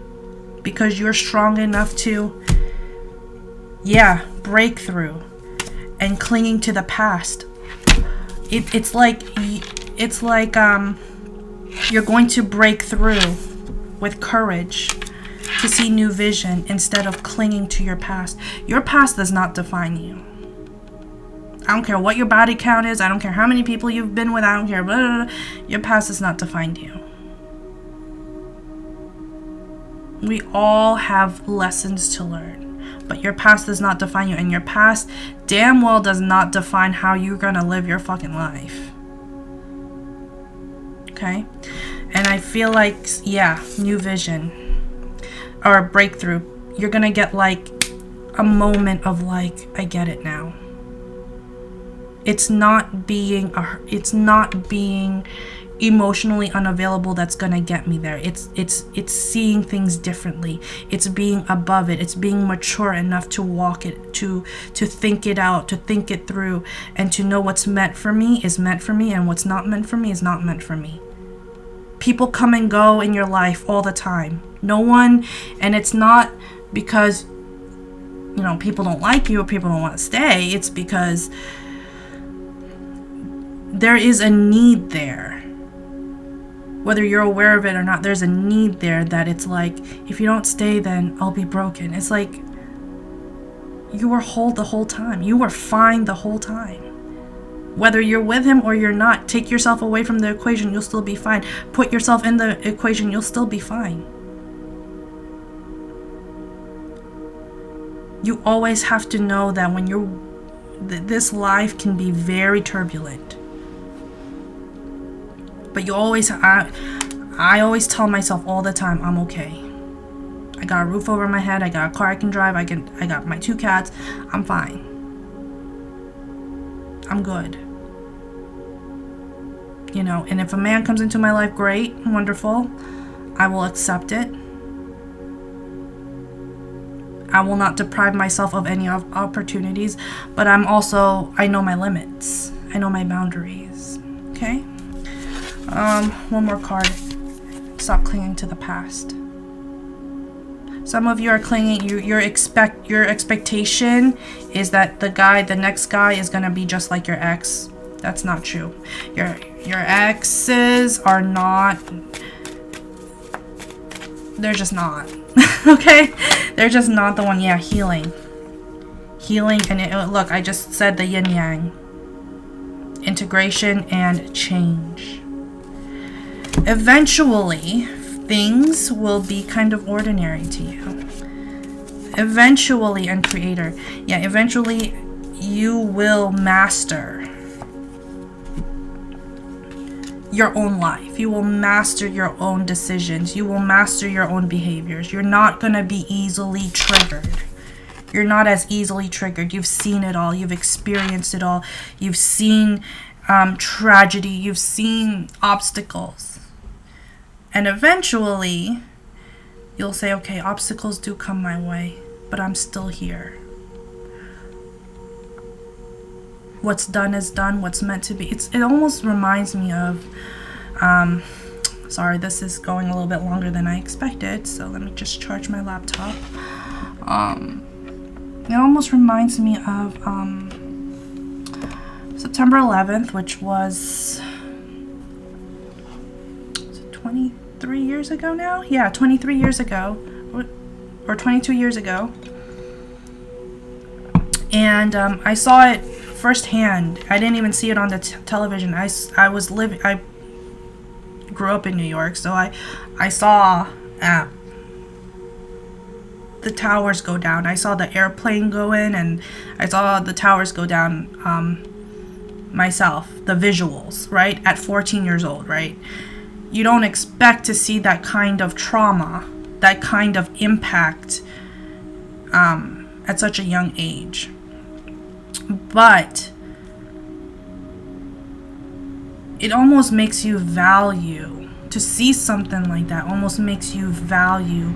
because you're strong enough to, break through. And clinging to the past. It's like it's like you're going to break through with courage to see new vision instead of clinging to your past. Your past does not define you. I don't care what your body count is. I don't care how many people you've been with. I don't care. Blah, blah, blah. Your past does not define you. We all have lessons to learn, but your past does not define you, and your past damn well does not define how you're gonna live your fucking life. Okay? And I feel like, yeah, new vision or a breakthrough. You're gonna get like a moment of like, I get it now. It's not being emotionally unavailable that's gonna get me there. It's seeing things differently. It's being above it. It's being mature enough to walk it, to think it out, to think it through, and to know what's meant for me is meant for me, and what's not meant for me is not meant for me. People come and go in your life all the time. No one, and it's not because, you know, people don't like you or people don't want to stay. It's because there is a need there. Whether you're aware of it or not, there's a need there that it's like, if you don't stay, then I'll be broken. It's like, you were whole the whole time. You were fine the whole time. Whether you're with him or you're not, take yourself away from the equation, you'll still be fine. Put yourself in the equation, you'll still be fine. You always have to know that when this life can be very turbulent. But you always, I always tell myself all the time, I'm okay. I got a roof over my head. I got a car I can drive. I got my 2 cats. I'm fine. I'm good. You know, and if a man comes into my life, great, wonderful. I will accept it. I will not deprive myself of any opportunities, but I know my limits. I know my boundaries. Okay? One more card. Stop clinging to the past. Some of you are clinging. Your expectation is that the next guy is gonna be just like your ex. That's not true. Your exes are not. They're just not. Okay, they're just not the one. Yeah, healing, and look, I just said the yin yang. Integration and change. Eventually, things will be kind of ordinary to you. Eventually, and creator. Yeah, eventually you will master your own life. You will master your own decisions. You will master your own behaviors. You're not going to be easily triggered. You're not as easily triggered. You've seen it all. You've experienced it all. You've seen tragedy. You've seen obstacles. And eventually, you'll say, okay, obstacles do come my way, but I'm still here. What's done is done. What's meant to be. It almost reminds me of, sorry, this is going a little bit longer than I expected, so let me just charge my laptop. It almost reminds me of September 11th, which was 23 years ago now? Yeah, 23 years ago, or 22 years ago. And I saw it firsthand. I didn't even see it on the television. I grew up in New York, so I saw the towers go down. I saw the airplane go in, and I saw the towers go down myself. The visuals, right? At 14 years old, right? You don't expect to see that kind of trauma, that kind of impact at such a young age. But it almost makes you value, to see something like that almost makes you value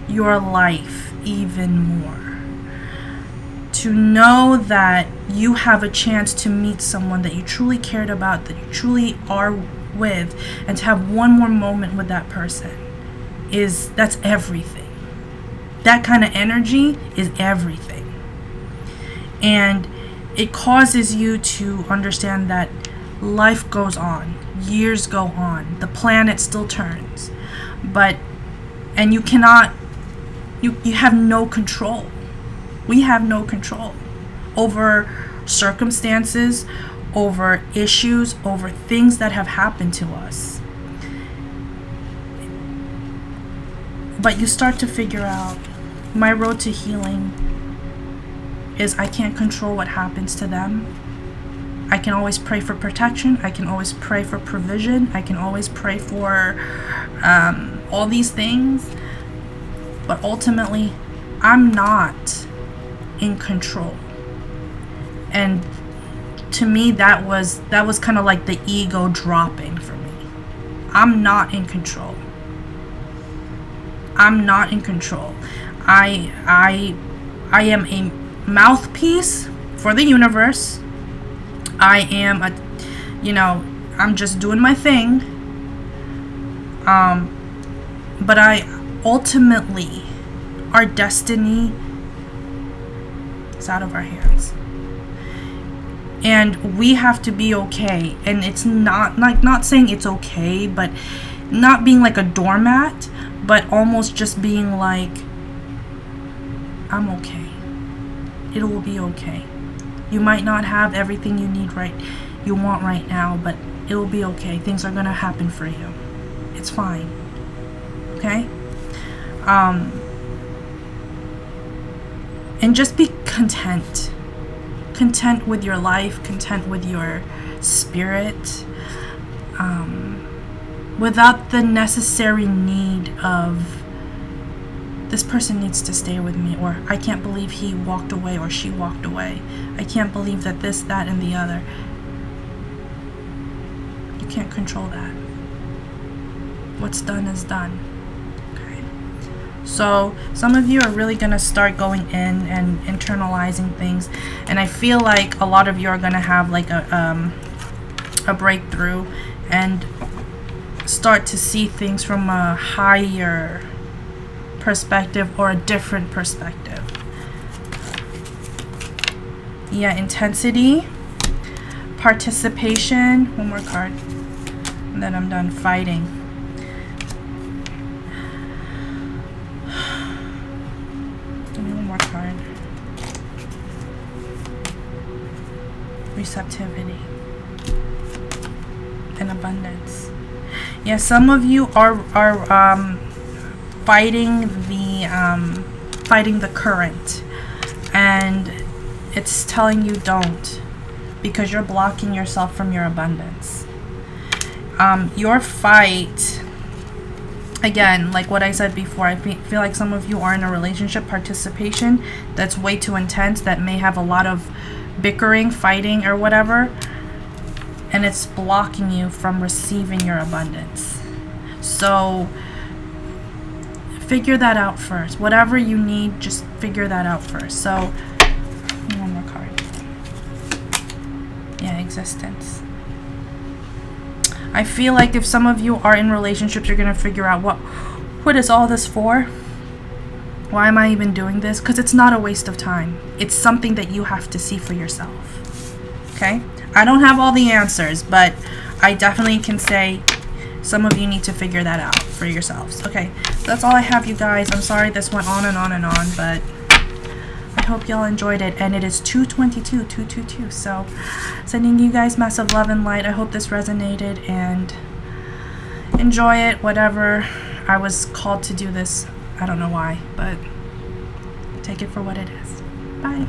your life even more. To know that you have a chance to meet someone that you truly cared about, that you truly are with, and to have one more moment with that person, that's everything. That kind of energy is everything. And it causes you to understand that Life goes on. Years go on. The planet still turns. And you cannot, you have no control. We have no control over circumstances, over issues, over things that have happened to us. But you start to figure out, my road to healing is I can't control what happens to them. I can always pray for protection. I can always pray for provision. I can always pray for all these things. But ultimately, I'm not in control. And to me, that was kind of like the ego dropping for me. I'm not in control. I'm not in control. I am a mouthpiece for the universe. I am I'm just doing my thing. But ultimately, our destiny is out of our hands. And we have to be okay. And it's not saying it's okay, but not being like a doormat, but almost just being like, I'm okay. It will be okay. You might not have everything you want right now, but it will be okay. Things are gonna happen for you. It's fine. Okay? And just be content. Content with your life, content with your spirit, without the necessary need of, this person needs to stay with me, or I can't believe he walked away or she walked away. I can't believe that this, that, and the other. You can't control that. What's done is done. Okay. So some of you are really going to start going in and internalizing things, and I feel like a lot of you are going to have like a breakthrough and start to see things from a higher perspective or a different perspective. Yeah, intensity, participation, one more card, and then I'm done. Fighting. Give me one more card. Receptivity and abundance. Yeah, some of you are fighting the current, and it's telling you don't, because you're blocking yourself from your abundance. Your fight, again, like what I said before, I feel like some of you are in a relationship participation that's way too intense, that may have a lot of bickering, fighting, or whatever, and it's blocking you from receiving your abundance. So figure that out first. Whatever you need, just figure that out first. So one more card. Yeah, existence. I feel like if some of you are in relationships, you're gonna figure out what is all this for? Why am I even doing this? Because it's not a waste of time. It's something that you have to see for yourself. Okay? I don't have all the answers, but I definitely can say some of you need to figure that out for yourselves. Okay, so that's all I have, you guys. I'm sorry this went on and on and on, but I hope y'all enjoyed it. And it is 222. So sending you guys massive love and light. I hope this resonated, and enjoy it. Whatever, I was called to do this. I don't know why, but take it for what it is. Bye.